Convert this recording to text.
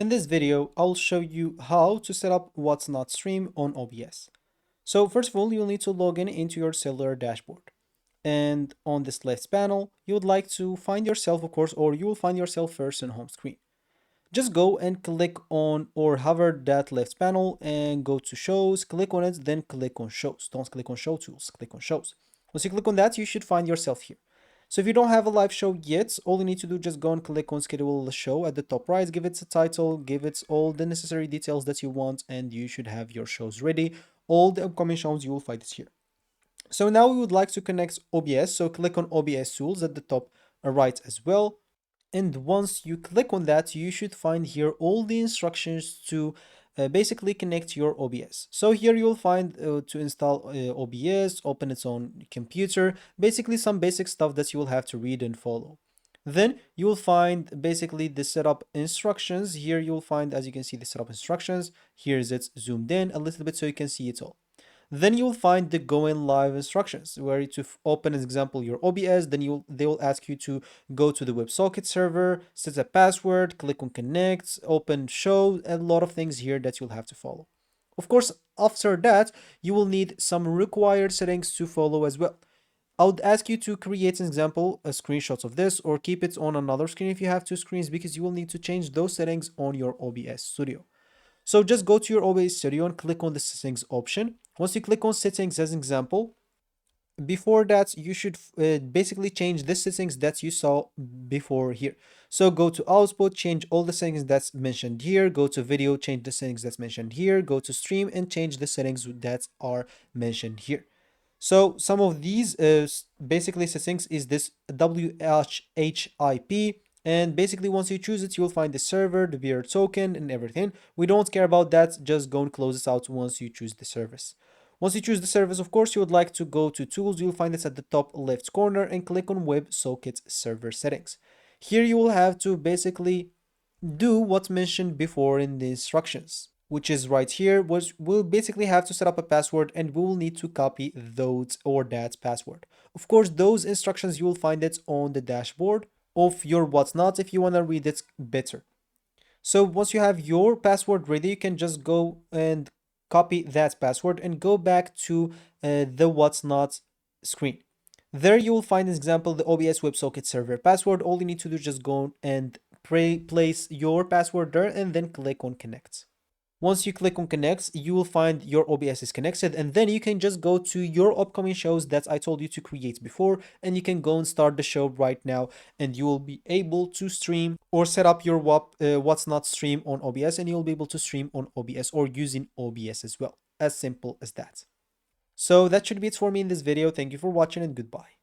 In this video, I'll show you how to set up Whatnot stream on OBS. So first of all, you'll need to log in into your cellular dashboard. And on this left panel, you would like to find yourself, of course, or you will find yourself first in home screen. Just go and click on or hover that left panel and go to shows, click on it, then click on shows. Don't click on show tools, click on shows. Once you click on that, you should find yourself here. So if you don't have a live show yet, all you need to do, just go and click on schedule the show at the top right, give it a title, give it all the necessary details that you want, and you should have your shows ready. All the upcoming shows, you will find it here. So now we would like to connect OBS. So click on OBS tools at the top right as well. And once you click on that, you should find here all the instructions to basically connect your OBS. So here you'll find to install OBS, open its own computer, basically some basic stuff that you will have to read and follow. Then you will find basically the setup instructions. Here you'll find, as you can see, the setup instructions. Here's it zoomed in a little bit so you can see it all. Then you'll find the going live instructions where to open, as example, your OBS. Then they will ask you to go to the WebSocket server, set a password, click on connect, open show, a lot of things here that you'll have to follow. Of course, after that, you will need some required settings to follow as well. I would ask you to create an example, a screenshot of this, or keep it on another screen if you have two screens, because you will need to change those settings on your OBS Studio. So just go to your OBS Studio and click on the settings option. Once you click on settings as an example, before that, you should basically change the settings that you saw before here. So go to output, change all the settings that's mentioned here. Go to video, change the settings that's mentioned here. Go to stream and change the settings that are mentioned here. So some of these basically settings is this WHIP. And basically, once you choose it, you'll find the server, the bearer token, and everything. We don't care about that. Just go and close this out once you choose the service. Once you choose the service, of course, you would like to go to tools. You'll find this at the top left corner and click on WebSocket server settings. Here you will have to basically do what's mentioned before in the instructions, which is right here, was we'll basically have to set up a password and we will need to copy those or that password. Of course, those instructions you will find it on the dashboard of your Whatnot if you want to read it better. So once you have your password ready, you can just go and copy that password and go back to the Whatnot screen. There you will find, as example, the OBS WebSocket server password. All you need to do is just go and place your password there and then click on connect. Once you click on connect, you will find your OBS is connected, and then you can just go to your upcoming shows that I told you to create before, and you can go and start the show right now, and you will be able to stream or set up your Whatnot stream on OBS, and you'll be able to stream on OBS or using OBS as well. As simple as that. So that should be it for me in this video. Thank you for watching and goodbye.